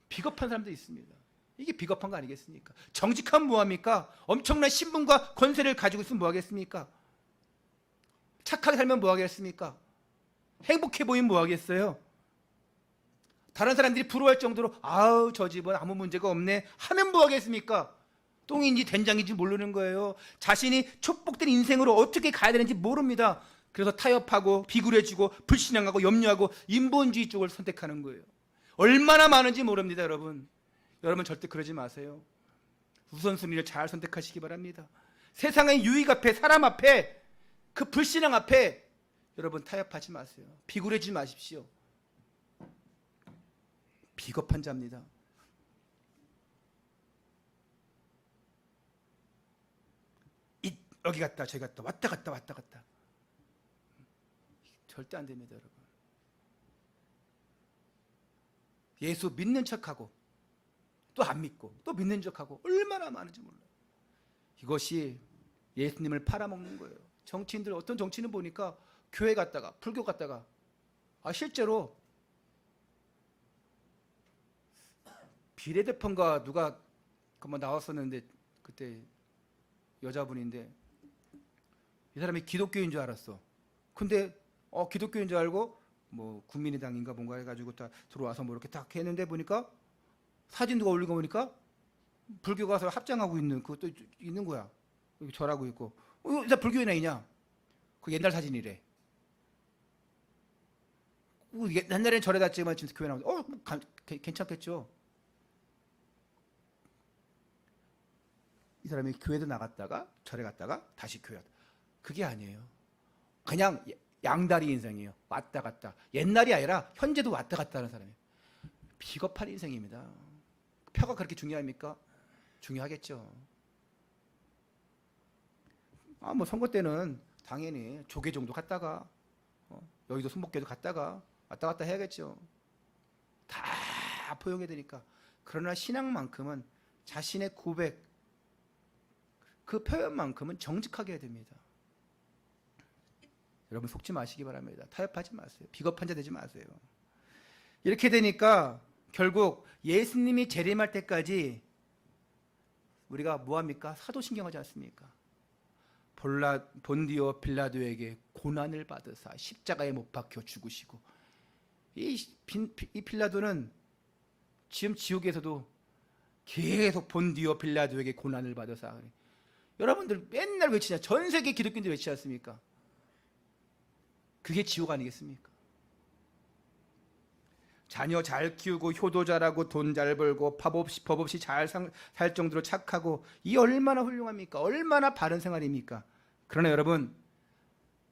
비겁한 사람도 있습니다. 이게 비겁한 거 아니겠습니까? 정직하면 뭐합니까? 엄청난 신분과 권세를 가지고 있으면 뭐하겠습니까? 착하게 살면 뭐하겠습니까? 행복해 보이면 뭐하겠어요? 다른 사람들이 부러워할 정도로 저 집은 아무 문제가 없네 하면 뭐하겠습니까? 똥인지 된장인지 모르는 거예요. 자신이 축복된 인생으로 어떻게 가야 되는지 모릅니다. 그래서 타협하고 비굴해지고 불신앙하고 염려하고 인본주의 쪽을 선택하는 거예요. 얼마나 많은지 모릅니다. 여러분 절대 그러지 마세요. 우선순위를 잘 선택하시기 바랍니다. 세상의 유익 앞에, 사람 앞에, 그 불신앙 앞에 여러분 타협하지 마세요. 비굴해지지 마십시오. 비겁한 자입니다. 여기 갔다 저기 갔다 왔다 갔다 절대 안 됩니다. 여러분, 예수 믿는 척하고 또 안 믿고 또 믿는 척하고 얼마나 많은지 몰라요. 이것이 예수님을 팔아먹는 거예요. 정치인들, 어떤 정치인은 보니까 교회 갔다가 불교 갔다가 실제로 비례대표인가 누가 그만 나왔었는데, 그때 여자분인데 이 사람이 기독교인 줄 알았어. 근데 기독교인 줄 알고 뭐 국민의당인가 뭔가 해가지고 딱 들어와서 뭐 이렇게 딱 했는데 보니까 사진 누가 올리고 보니까 불교 가서 합장하고 있는 그것도 있는 거야. 여기 절하고 있고. 이 사람 불교인 아니냐? 그 옛날 사진이래. 옛날에는 절에다 찍으면 진짜 교회 나오는데 괜찮겠죠. 이 사람이 교회도 나갔다가 절에 갔다가 다시 교회 갔다. 그게 아니에요. 그냥 양다리 인생이에요. 왔다 갔다. 옛날이 아니라 현재도 왔다 갔다 하는 사람이에요. 비겁한 인생입니다. 표가 그렇게 중요합니까? 중요하겠죠. 뭐 선거 때는 당연히 조계 정도 갔다가 여의도 손목계도 갔다가 왔다 갔다 해야겠죠. 다 포용해야 되니까. 그러나 신앙만큼은 자신의 고백, 그 표현만큼은 정직하게 해야 됩니다. 여러분 속지 마시기 바랍니다. 타협하지 마세요. 비겁한 자 되지 마세요. 이렇게 되니까 결국 예수님이 재림할 때까지 우리가 뭐합니까? 사도신경하지 않습니까? 본디오 빌라도에게 고난을 받으사 십자가에 못 박혀 죽으시고, 이 빌라도는 지금 지옥에서도 계속 본디오 빌라도에게 고난을 받으사. 여러분들 맨날 외치냐? 전 세계 기독교인들 외치지 않습니까? 그게 지옥 아니겠습니까? 자녀 잘 키우고 효도 잘하고 돈 잘 벌고 법 없이 잘 살 정도로 착하고, 이 얼마나 훌륭합니까? 얼마나 바른 생활입니까? 그러나 여러분,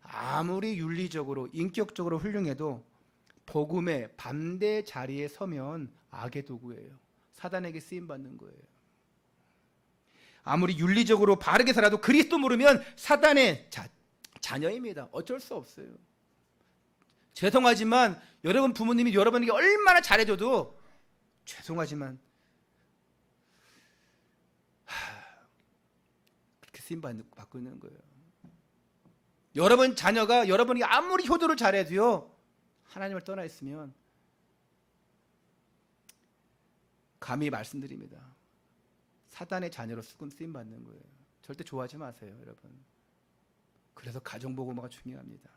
아무리 윤리적으로 인격적으로 훌륭해도 복음의 반대 자리에 서면 악의 도구예요. 사단에게 쓰임 받는 거예요. 아무리 윤리적으로 바르게 살아도 그리스도 모르면 사단의 자녀입니다. 어쩔 수 없어요. 죄송하지만 여러분 부모님이 여러분에게 얼마나 잘해줘도 죄송하지만 그렇게 쓰임 받고 있는 거예요. 여러분 자녀가 여러분이 아무리 효도를 잘해도요, 하나님을 떠나 있으면 감히 말씀드립니다. 사단의 자녀로 쓰임 받는 거예요. 절대 좋아하지 마세요, 여러분. 그래서 가정복음화가 중요합니다.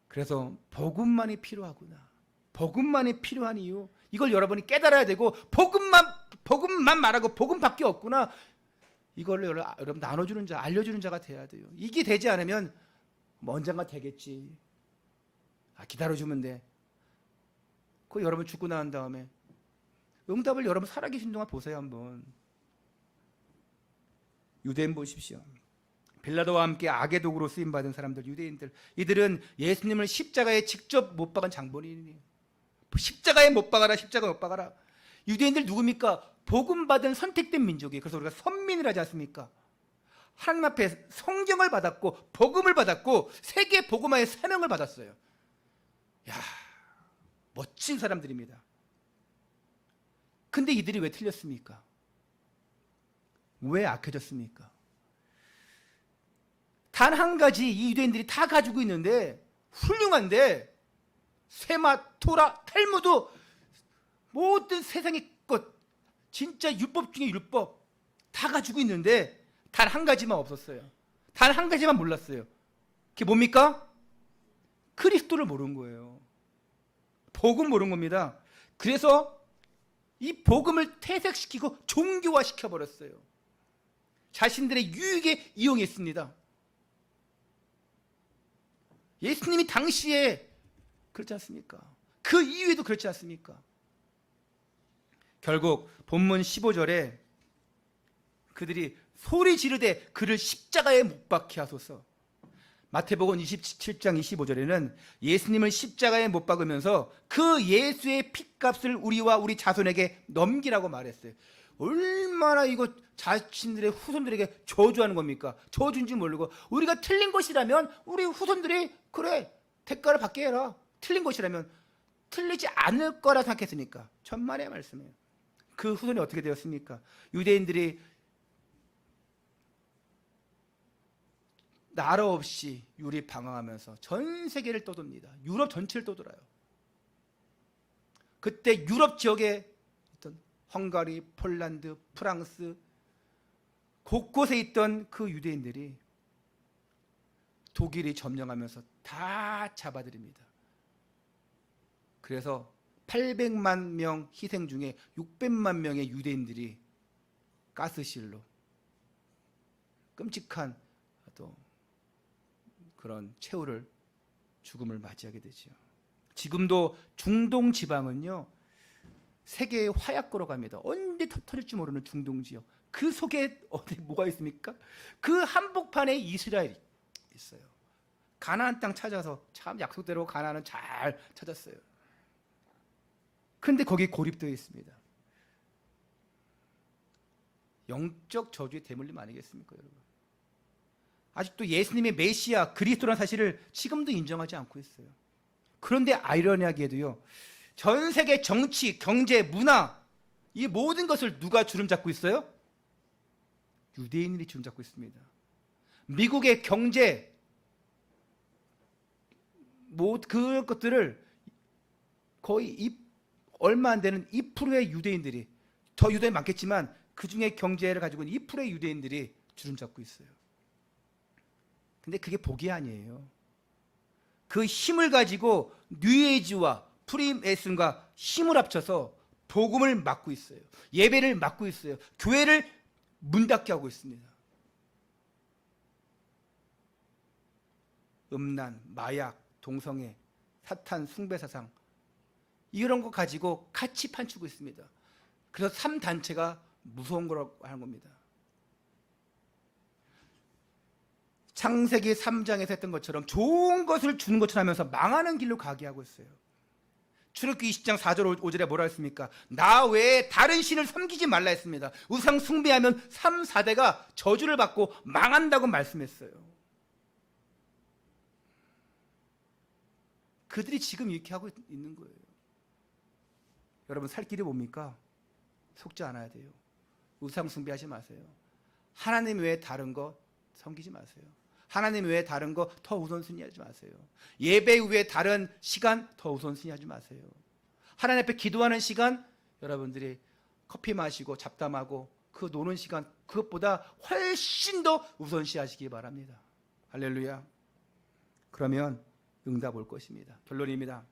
그래서 복음만이 필요하구나. 복음만이 필요한 이유, 이걸 여러분이 깨달아야 되고, 복음만 말하고 복음밖에 없구나. 이걸 여러분 나눠주는 자, 알려주는 자가 돼야 돼요. 이게 되지 않으면 언젠가 되겠지. 기다려주면 돼. 그 여러분 죽고 난 다음에 응답을 여러분 살아계신 동안 보세요 한번. 유대인 보십시오. 빌라도와 함께 악의 도구로 쓰임받은 사람들, 유대인들, 이들은 예수님을 십자가에 직접 못 박은 장본인이에요. 십자가에 못 박아라, 십자가에 못 박아라. 유대인들 누굽니까? 복음 받은 선택된 민족이에요. 그래서 우리가 선민을 하지 않습니까? 하나님 앞에 성경을 받았고 복음을 받았고 세계 복음화의 사명을 받았어요. 야, 멋진 사람들입니다. 근데 이들이 왜 틀렸습니까? 왜 악해졌습니까? 단 한 가지 이 유대인들이 다 가지고 있는데, 훌륭한데, 세마, 토라, 탈무드, 모든 세상의 것, 진짜 율법 중에 율법 다 가지고 있는데 단 한 가지만 없었어요. 단 한 가지만 몰랐어요. 그게 뭡니까? 그리스도를 모르는 거예요. 복음 모르는 겁니다. 그래서 이 복음을 퇴색시키고 종교화 시켜버렸어요. 자신들의 유익에 이용했습니다. 예수님이 당시에 그렇지 않습니까? 그 이후에도 그렇지 않습니까? 결국 본문 15절에 그들이 소리 지르되 그를 십자가에 못 박게 하소서. 마태복음 27장 25절에는 예수님을 십자가에 못 박으면서 그 예수의 핏값을 우리와 우리 자손에게 넘기라고 말했어요. 얼마나 이거 자신들의 후손들에게 저주하는 겁니까? 저주인지 모르고, 우리가 틀린 것이라면 우리 후손들이 그래 대가를 받게 해라. 틀린 것이라면. 틀리지 않을 거라 생각했으니까. 천만의 말씀이에요. 그 후손이 어떻게 되었습니까? 유대인들이 나라 없이 유리 방황하면서 전 세계를 떠돕니다. 유럽 전체를 떠돌아요. 그때 유럽 지역에 있던 헝가리, 폴란드, 프랑스 곳곳에 있던 그 유대인들이 독일이 점령하면서 다 잡아들입니다. 그래서 800만 명 희생 중에 600만 명의 유대인들이 가스실로 끔찍한 또 그런 최후를, 죽음을 맞이하게 되죠. 지금도 중동 지방은요, 세계의 화약고로 갑니다. 언제 터질지 모르는 중동 지역. 그 속에 어디 뭐가 있습니까? 그 한복판에 이스라엘이 있어요. 가나안 땅 찾아서 참 약속대로 가나안은 잘 찾았어요. 그런데 거기 고립되어 있습니다. 영적 저주의 대물림 아니겠습니까, 여러분? 아직도 예수님의 메시아 그리스도라는 사실을 지금도 인정하지 않고 있어요. 그런데 아이러니하게도요, 전 세계 정치, 경제, 문화, 이 모든 것을 누가 주름잡고 있어요? 유대인들이 주름잡고 있습니다. 미국의 경제, 그 것들을 거의 얼마 안 되는 2%의 유대인들이, 더 유대인 많겠지만 그 중에 경제를 가지고 있는 2%의 유대인들이 주름잡고 있어요. 근데 그게 복이 아니에요. 그 힘을 가지고 뉴에이지와 프리메이슨과 힘을 합쳐서 복음을 막고 있어요. 예배를 막고 있어요. 교회를 문 닫게 하고 있습니다. 음란, 마약, 동성애, 사탄, 숭배 사상, 이런 거 가지고 같이 판치고 있습니다. 그래서 3단체가 무서운 거라고 하는 겁니다. 창세기 3장에서 했던 것처럼 좋은 것을 주는 것처럼 하면서 망하는 길로 가게 하고 있어요. 출애굽기 20장 4절 5절에 뭐라 했습니까? 나 외에 다른 신을 섬기지 말라 했습니다. 우상 숭배하면 3, 4대가 저주를 받고 망한다고 말씀했어요. 그들이 지금 이렇게 하고 있는 거예요. 여러분, 살 길이 뭡니까? 속지 않아야 돼요. 우상 숭배하지 마세요. 하나님 외에 다른 거 섬기지 마세요. 하나님 외에 다른 거 더 우선순위하지 마세요. 예배 외에 다른 시간 더 우선순위하지 마세요. 하나님 앞에 기도하는 시간, 여러분들이 커피 마시고 잡담하고 그 노는 시간, 그것보다 훨씬 더 우선시하시기 바랍니다. 할렐루야. 그러면 응답 올 것입니다. 결론입니다.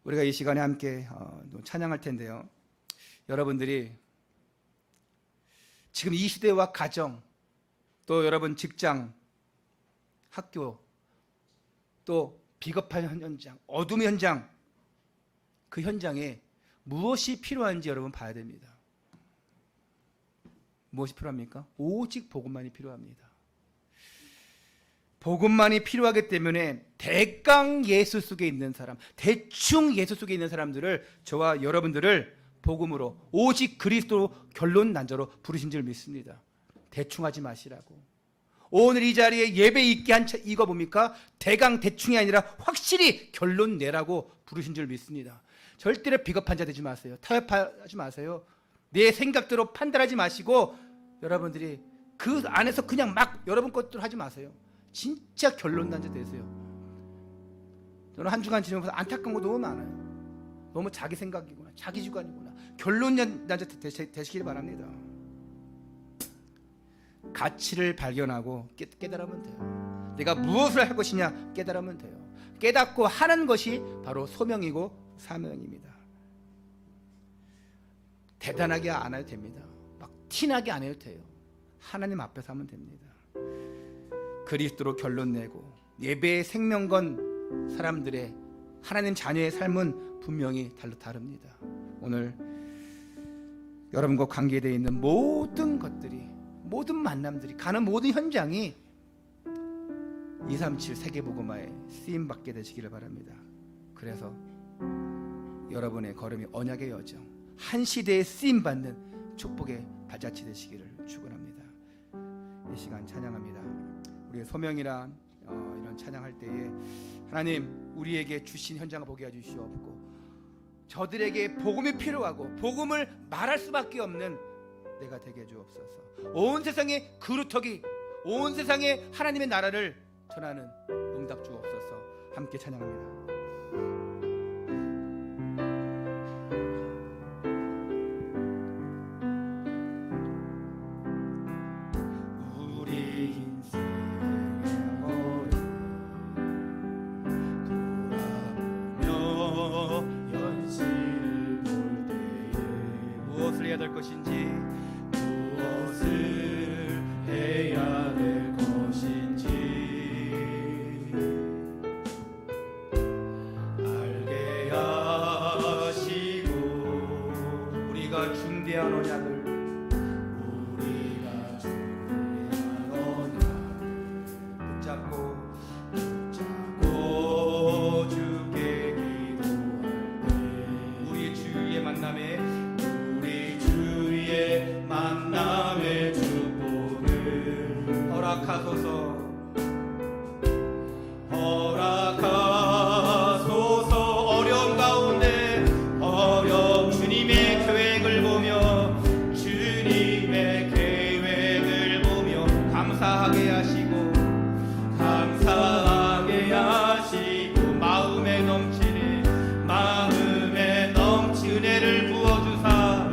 우리가 이 시간에 함께 찬양할 텐데요. 여러분들이 지금 이 시대와 가정, 또 여러분 직장, 학교, 또 비겁한 현장, 어둠의 현장, 그 현장에 무엇이 필요한지 여러분 봐야 됩니다. 무엇이 필요합니까? 오직 복음만이 필요합니다. 복음만이 필요하기 때문에 대강 예수 속에 있는 사람, 대충 예수 속에 있는 사람들을, 저와 여러분들을 복음으로, 오직 그리스도로 결론 난자로 부르신 줄 믿습니다. 대충 하지 마시라고. 오늘 이 자리에 예배 있게 한 이거 뭡니까? 대강 대충이 아니라 확실히 결론 내라고 부르신 줄 믿습니다. 절대로 비겁한 자 되지 마세요. 타협하지 마세요. 내 생각대로 판단하지 마시고 여러분들이 그 안에서 그냥 막 여러분 것대로 하지 마세요. 진짜 결론 난 자 되세요. 저는 한 주간 지내면서 안타까운 거 너무 많아요. 너무 자기 생각이구나, 자기 주관이구나. 결론 난 자 되시길 바랍니다. 가치를 발견하고 깨달으면 돼요. 내가 무엇을 할 것이냐 깨달으면 돼요. 깨닫고 하는 것이 바로 소명이고 사명입니다. 대단하게 안 해도 됩니다. 막 티나게 안 해도 돼요. 하나님 앞에서 하면 됩니다. 그리스도로 결론 내고 예배의 생명 건 사람들의, 하나님 자녀의 삶은 분명히 다릅니다. 오늘 여러분과 관계되어 있는 모든 것들이, 모든 만남들이, 가는 모든 현장이 237 세계복음화에 쓰임받게 되시기를 바랍니다. 그래서 여러분의 걸음이 언약의 여정, 한 시대에 쓰임받는 축복의 발자취 되시기를 축원합니다. 이 시간 찬양합니다. 우리의 소명이란 이런 찬양할 때에 하나님 우리에게 주신 현장을 보게 해주시옵고, 저들에게 복음이 필요하고 복음을 말할 수밖에 없는 내가 되게 해주옵소서. 온 세상에 그루터기, 온 세상에 하나님의 나라를 전하는 응답 주옵소서. 함께 찬양합니다. 될 것인지, 무엇을 해야 될 것인지 알게 하시고, 우리가 중대한 언약을 붙잡고 주께 기도할 때 우리 주위의 만남에 만남의 축복을 허락하소서. 어려운 가운데 주님의 계획을 보며, 주님의 계획을 보며 감사하게 하시고 마음에 넘치 은혜를 부어주사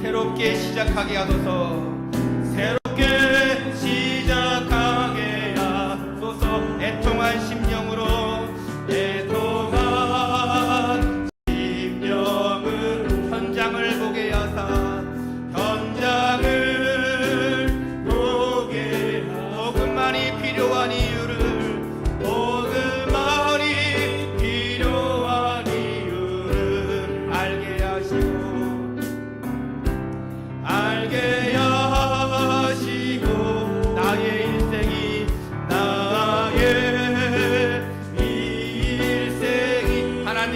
새롭게 시작하게 하소서. 새롭게 시작하게 하소서. 애통한 심령으로 현장을 보게 하사 현장을 보게 하소서.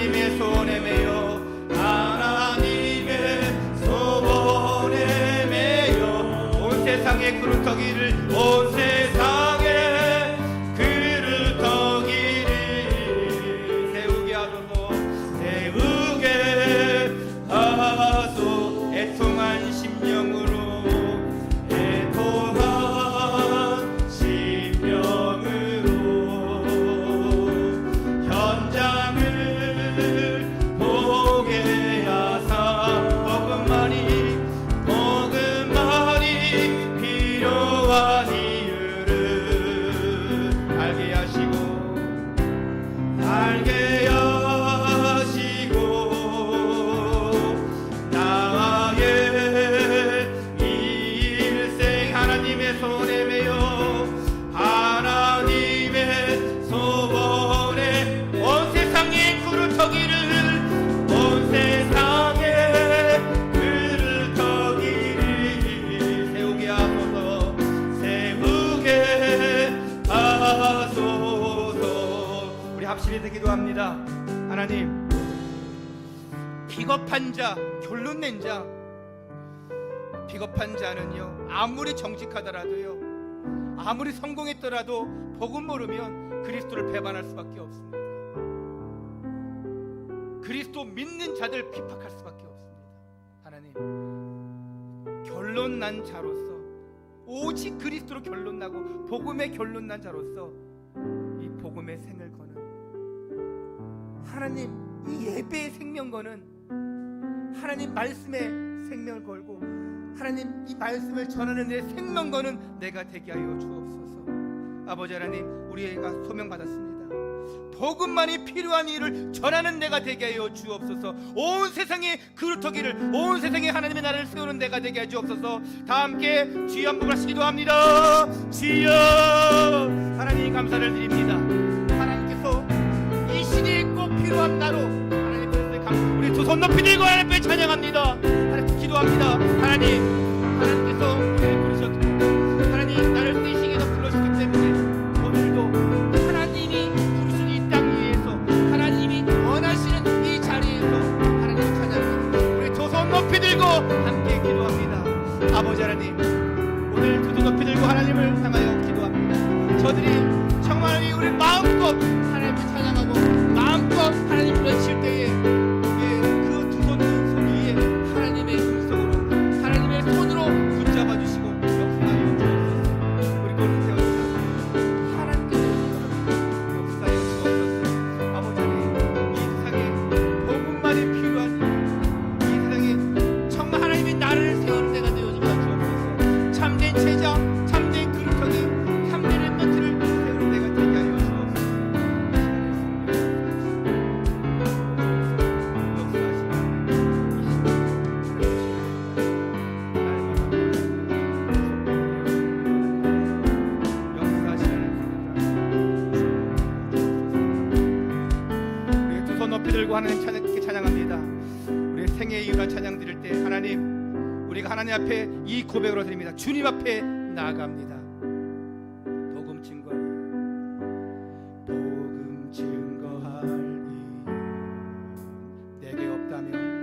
하나님의 손에 매여 하나님의 손에 매여 온 세상의 그루터기를 온 세상의 그루터기를 세우게 하소서 세우게 하소 애통한 심령으로 애통한 심령으로 현장을 보게 하사 복음만이 필요한 이유를 알게 하시고 나의 일생 하나님의 손에 매여 하나님의 손에 온 세상의 그루터기를 온 세상의 그루터기를 세우게 하소서 세우게 하소서. 우리 합심해서 기도합니다. 하나님, 비겁한 자, 결론 낸 자, 비겁한 자는요 아무리 정직하더라도요 아무리 성공했더라도 복음 모르면 그리스도를 배반할 수밖에 없습니다. 그리스도 믿는 자들 핍박할 수밖에 없습니다. 하나님, 결론 난 자로서 오직 그리스도로 결론 나고 복음의 결론 난 자로서 이 복음의 생을 거는 하나님, 이 예배의 생명 거는 하나님 말씀에 생명을 걸고 하나님 이 말씀을 전하는 내 생명 거는 내가 되게 하여 주옵소서. 아버지 하나님, 우리가 소명받았습니다. 복음만이 필요한 일을 전하는 내가 되게 하여 주옵소서. 온 세상의 그루터기를 온 세상의 하나님의 나라를 세우는 내가 되게 하여 주옵소서. 다 함께 주여 한 번 다시 기도합니다. 주여, 하나님 감사를 드립니다. 하나님께서 이 시대에 꼭 필요한 나로 하나님 우리 두 손 높이 들고 하나님께 찬양합니다. 하나님 기도합니다. 하나님께서 우리를 부르셨고 하나님 나를 쓰시기도 불러주셨기 때문에 오늘도 하나님이 부르신 이 땅 위에서 하나님이 원하시는 이 자리에서 하나님 찬양합니다. 우리 두 손 높이 들고 함께 기도합니다. 아버지 하나님, 오늘 두 손 높이 들고 하나님을 향하여 기도합니다. 저들이 정말 우리 마음껏 하나님을 찬양하고 마음껏 하나님 외칠 때에 하나님 찬양합니다. 우리의 생애의 이유란 찬양 드릴 때 하나님, 우리가 하나님 앞에 이 고백으로 드립니다. 주님 앞에 나아갑니다. 복음 증거할 이유 내게 없다면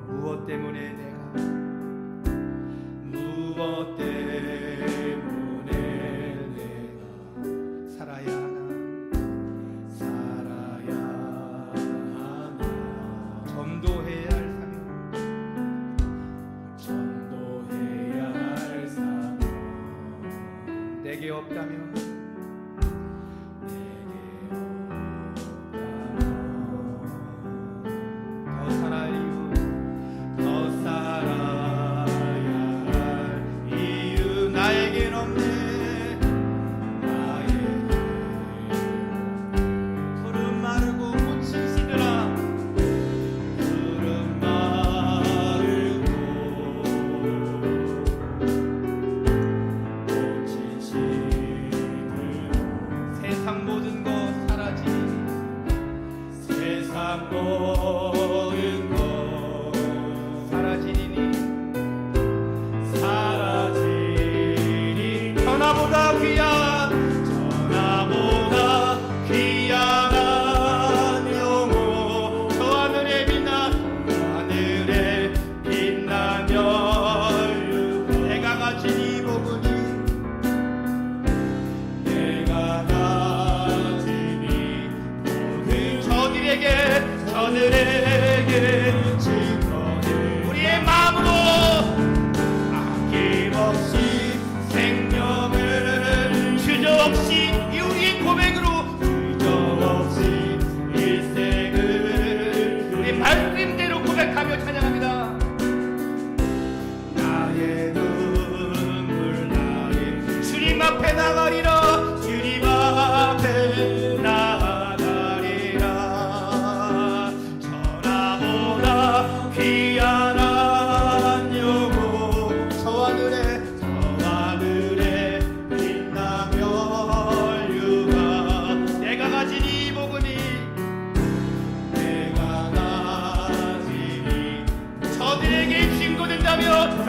무엇 때문에 살아야 하나? 전도해야 할 사명 내게 없다면 더 살아야 할 이유 나에겐 없네.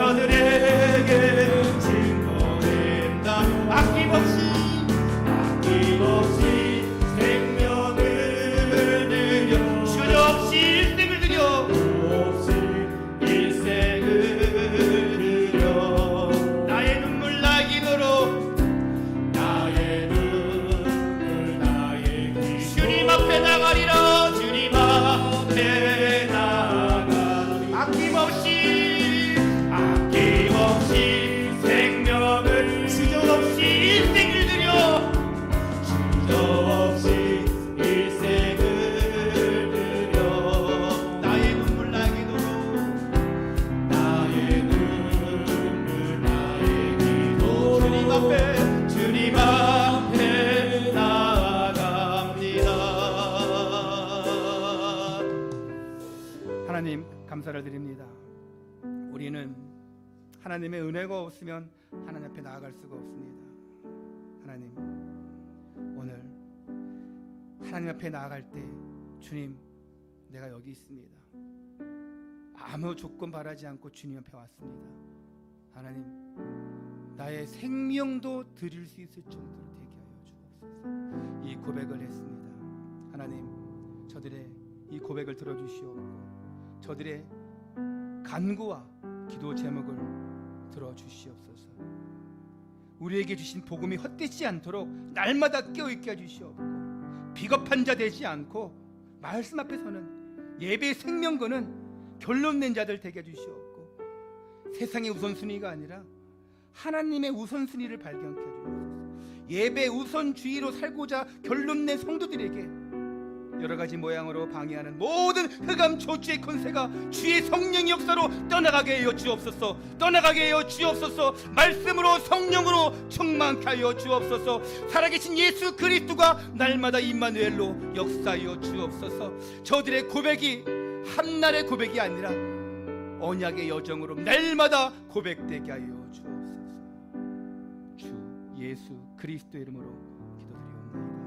저들에게 증거된다. 아낌없이 생명을 드려 주저없이 일생을 드려 나의 눈물 나기도록 주님 앞에 나가리라. 주님 앞에 아낌없이 생명을 주저없이 일생을 드려 나의 눈물 나기도록 주님 앞에 나아갑니다. 하나님 감사를 드립니다. 우리는 하나님의 은혜가 없으면 하나님 앞에 나아갈 수가 없습니다. 하나님, 오늘 하나님 앞에 나아갈 때 주님, 내가 여기 있습니다. 아무 조건 바라지 않고 주님 앞에 왔습니다. 하나님, 나의 생명도 드릴 수 있을 정도로 되게 하여 주옵소서. 이 고백을 했습니다. 하나님, 저들의 이 고백을 들어주시옵고 저들의 간구와 기도 제목을 들어주시옵소서. 우리에게 주신 복음이 헛되지 않도록 날마다 깨어있게 해주시옵고 비겁한 자 되지 않고 말씀 앞에서는 예배의 생명거는 결론 낸 자들 되게 해주시옵고 세상의 우선순위가 아니라 하나님의 우선순위를 발견케 해주옵소서. 예배 우선주의로 살고자 결론 낸 성도들에게 여러가지 모양으로 방해하는 모든 흑암 조주의 권세가 주의 성령의 역사로 떠나가게 하여 주옵소서. 떠나가게 하여 주옵소서. 말씀으로 성령으로 충만케 하여 주옵소서. 살아계신 예수 그리스도가 날마다 임마누엘로 역사하여 주옵소서. 저들의 고백이 한날의 고백이 아니라 언약의 여정으로 날마다 고백되게 하여 주옵소서. 주 예수 그리스도의 이름으로 기도드리옵나이다.